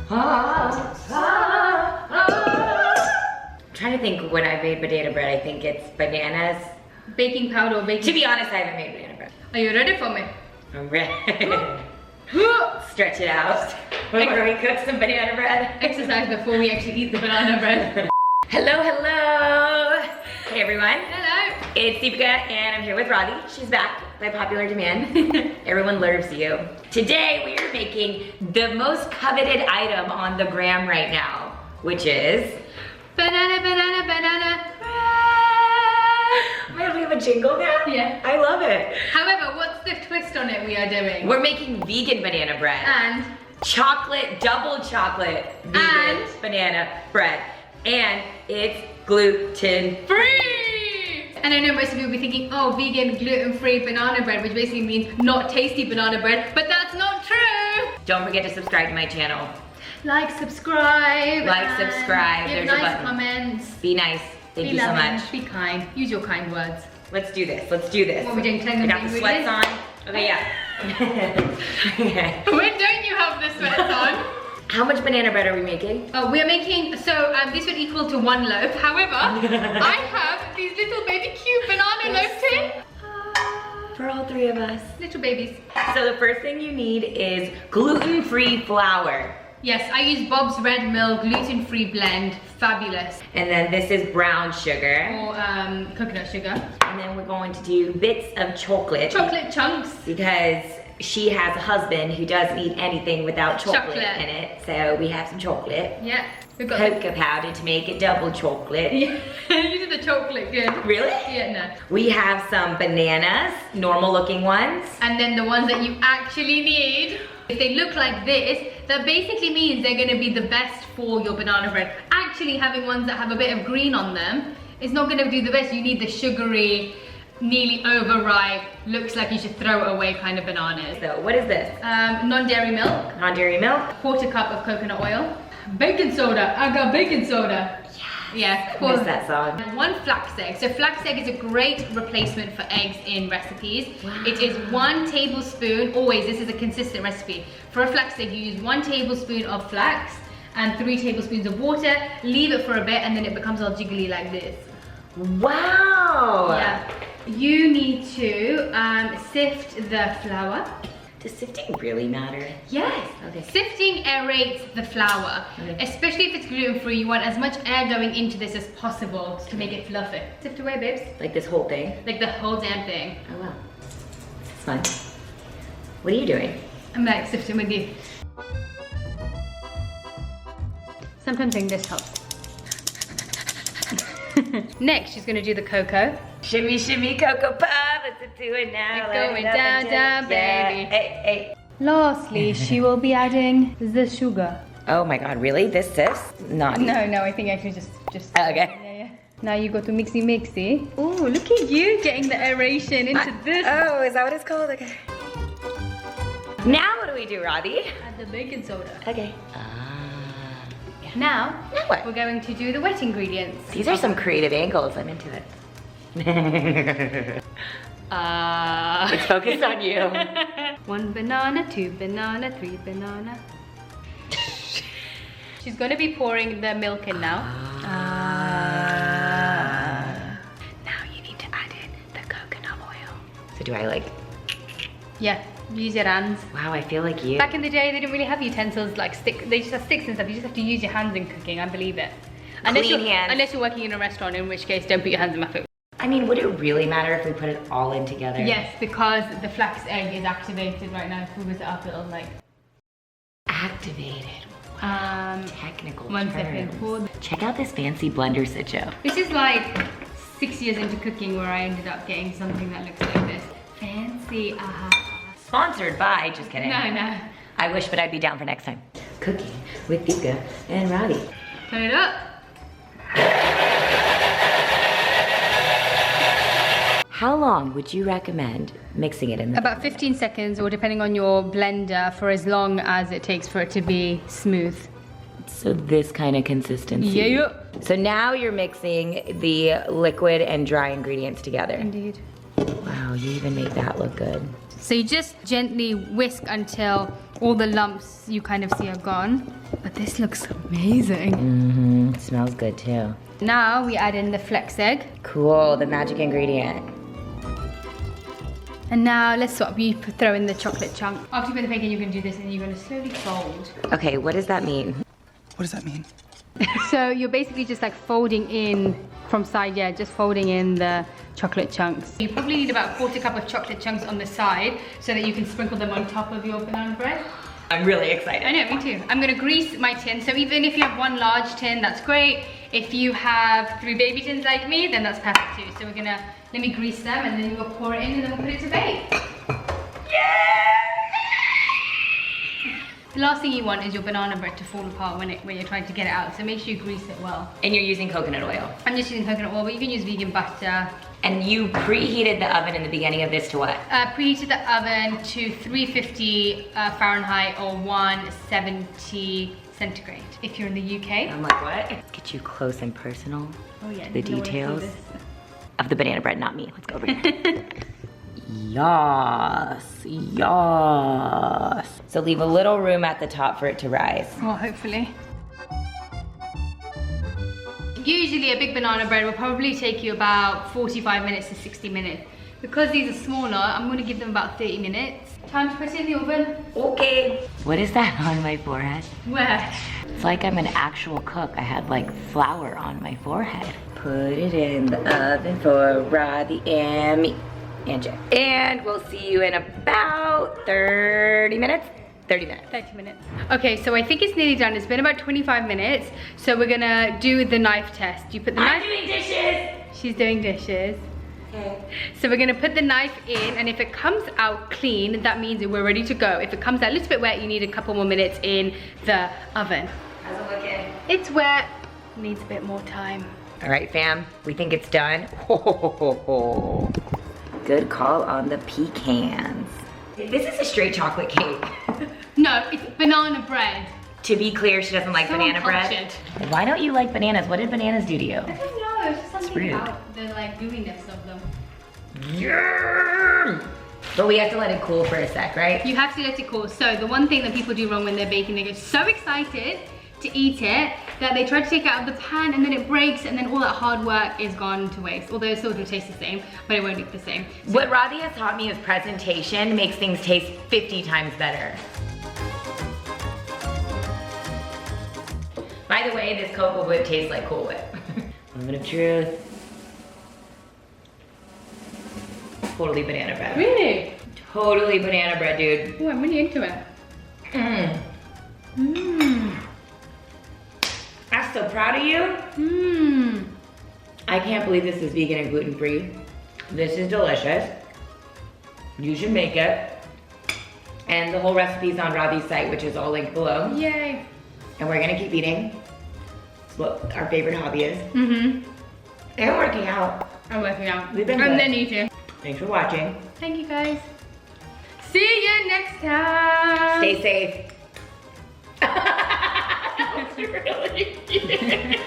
I'm trying to think when I made banana bread. I think it's bananas. Baking powder or baking... To be honest, I haven't made banana bread. Are you ready for me? I'm ready. Stretch it out. Before we cook some banana bread. Exercise before we actually eat the banana bread. Hello, hello. Hey everyone. Hello. It's Deepica and I'm here with Radhi. She's back by popular demand. Everyone loves you. Today we are making the most coveted item on the gram right now, which is banana bread. Wait, we have a jingle now? Yeah. I love it. However, what's the twist on it we are doing? We're making vegan banana bread. And chocolate, double chocolate vegan and banana bread. And it's gluten free! And I know most of you will be thinking, oh, vegan, gluten-free banana bread, which basically means not tasty banana bread, but that's not true! Don't forget to subscribe to my channel. Like, subscribe. Like, subscribe. Give There's nice a button. Comments. Be nice. Thank you so much. Be kind. Use your kind words. Let's do this. Let's do this. What are we doing? I got the sweats on. Okay, yeah. Okay. When don't you have the sweats on? How much banana bread are we making? Oh, we are making, so this would equal to 1 loaf. However, I have these little baby cute banana loaves here. For all 3 of us. Little babies. So the first thing you need is gluten-free flour. Yes, I use Bob's Red Mill gluten-free blend. Fabulous. And then this is brown sugar. Or coconut sugar. And then we're going to do bits of chocolate. Chocolate chunks. Because she has a husband who doesn't eat anything without chocolate in it. So we have some chocolate. Yeah. We've got cocoa powder to make it double chocolate. Yeah. You did the chocolate good. Really? Yeah, no. We have some bananas, normal looking ones. And then the ones that you actually need. If they look like this, that basically means they're gonna be the best for your banana bread. Actually, having ones that have a bit of green on them is not gonna do the best. You need the sugary, nearly overripe, looks like you should throw it away kind of bananas. So what is this? Non-dairy milk. Non-dairy milk. 1/4 cup of coconut oil. Baking soda. I got baking soda. Yeah, I miss that song. 1 flax egg. So flax egg is a great replacement for eggs in recipes. Wow. It is 1 tablespoon, always, this is a consistent recipe. For a flax egg, you use 1 tablespoon of flax and 3 tablespoons of water, leave it for a bit, and then it becomes all jiggly like this. Wow. Yeah. You need to sift the flour. Does sifting really matter? Yes. Okay. Sifting aerates the flour, especially if it's gluten-free. You want as much air going into this as possible to make it fluffy. Sift away, babes. Like this whole thing? Like the whole damn thing. Oh wow. This is fun. What are you doing? I'm like sifting with you. Sometimes doing this helps. Next, she's gonna do the cocoa. Shimmy, shimmy, cocoa puff. Let's do it now. It's going down, down, baby. Yeah. Hey, hey. Lastly, she will be adding the sugar. Oh my God, really? This? Not. No, I think actually just. Okay. Yeah. Now you go to mixy. Ooh, look at you getting the aeration into this. Oh, is that what it's called? Okay. Now what do we do, Radhi? Add the baking soda. Okay. Now what? we're going to do the wet ingredients. These are some creative angles. I'm into it. It's focused on you. 1 banana, 2 banana, 3 banana. She's going to be pouring the milk in now. Now you need to add in the coconut oil. So do I Yeah, use your hands. Wow, I feel like you. Back in the day, they didn't really have utensils like stick. They just have sticks and stuff. You just have to use your hands in cooking. I believe it. Unless you're working in a restaurant, in which case, don't put your hands in my food. I mean, would it really matter if we put it all in together? Yes, because the flax egg is activated right now. If we was up, it'll like activated. Wow. Technical 1 terms. second. Check out this fancy blender, Sitcho. This is like 6 years into cooking where I ended up getting something that looks like this. Fancy, Sponsored by, just kidding. No. I wish, but I'd be down for next time. Cooking with Deepica and Radhi. Turn it up. How long would you recommend mixing it in the About 15 seconds, or depending on your blender, for as long as it takes for it to be smooth. So this kind of consistency. Yeah. So now you're mixing the liquid and dry ingredients together. Indeed. Wow, you even make that look good. So you just gently whisk until all the lumps you kind of see are gone. But this looks amazing. Mm-hmm. Smells good too. Now we add in the flex egg. Cool, the magic ingredient. And now let's swap. You throw in the chocolate chunk. After you put the bacon, you're gonna do this and you're gonna slowly fold. Okay, what does that mean? What does that mean? So you're basically just like folding in from side, yeah, just folding in the chocolate chunks. You probably need about 1/4 cup of chocolate chunks on the side so that you can sprinkle them on top of your banana bread. I'm really excited. I know, me too. I'm gonna grease my tin. So even if you have 1 large tin, that's great. If you have 3 baby tins like me, then that's perfect too. So we're gonna, let me grease them and then we'll pour it in and then we'll put it to bake. The last thing you want is your banana bread to fall apart when you're trying to get it out. So make sure you grease it well. And you're using coconut oil. I'm just using coconut oil, but you can use vegan butter. And you preheated the oven in the beginning of this to what? Preheated the oven to 350 Fahrenheit or 170 centigrade if you're in the UK. I'm like, what? Get you close and personal. Oh yeah. The details of the banana bread, not me. Let's go over here. Yes, yes. So leave a little room at the top for it to rise. Well, hopefully. Usually a big banana bread will probably take you about 45 minutes to 60 minutes. Because these are smaller, I'm gonna give them about 30 minutes. Time to put it in the oven. Okay. What is that on my forehead? Where? It's like I'm an actual cook. I had like flour on my forehead. Put it in the oven for Radhi and me. And Jay. And we'll see you in about 30 minutes. 30 minutes. 30 minutes. Okay, so I think it's nearly done. It's been about 25 minutes. So we're gonna do the knife test. You put the knife. I'm doing dishes. She's doing dishes. Okay. So we're gonna put the knife in, and if it comes out clean, that means that we're ready to go. If it comes out a little bit wet, you need a couple more minutes in the oven. How's it looking? It's wet. Needs a bit more time. All right, fam. We think it's done. Ho, ho, ho, ho, ho. Good call on the pecans. This is a straight chocolate cake. No, it's banana bread. To be clear, she doesn't like banana bread. Uncultured. Why don't you like bananas? What did bananas do to you? I don't know, it's just something rude. about the like gooiness of them. Yeah. But we have to let it cool for a sec, right? You have to let it cool. So the one thing that people do wrong when they're baking, they get so excited to eat it that they try to take it out of the pan and then it breaks and then all that hard work is gone to waste. Although it still will taste the same, but it won't look the same. So what Radhi has taught me is presentation makes things taste 50 times better. By the way, this Cocoa Whip tastes like Cool Whip. Moment of truth. Totally banana bread. Really? Totally banana bread, dude. Oh, I'm really into it. Mmm. Mmm. I'm so proud of you. Mmm. I can't believe this is vegan and gluten-free. This is delicious. You should make it. And the whole recipe's on Radhi's site, which is all linked below. Yay. And we're gonna keep eating. It's what our favorite hobby is. Mm-hmm. And working out. I'm working out. We've been and good. then eating. Thanks for watching. Thank you guys. See you next time. Stay safe. That was really cute.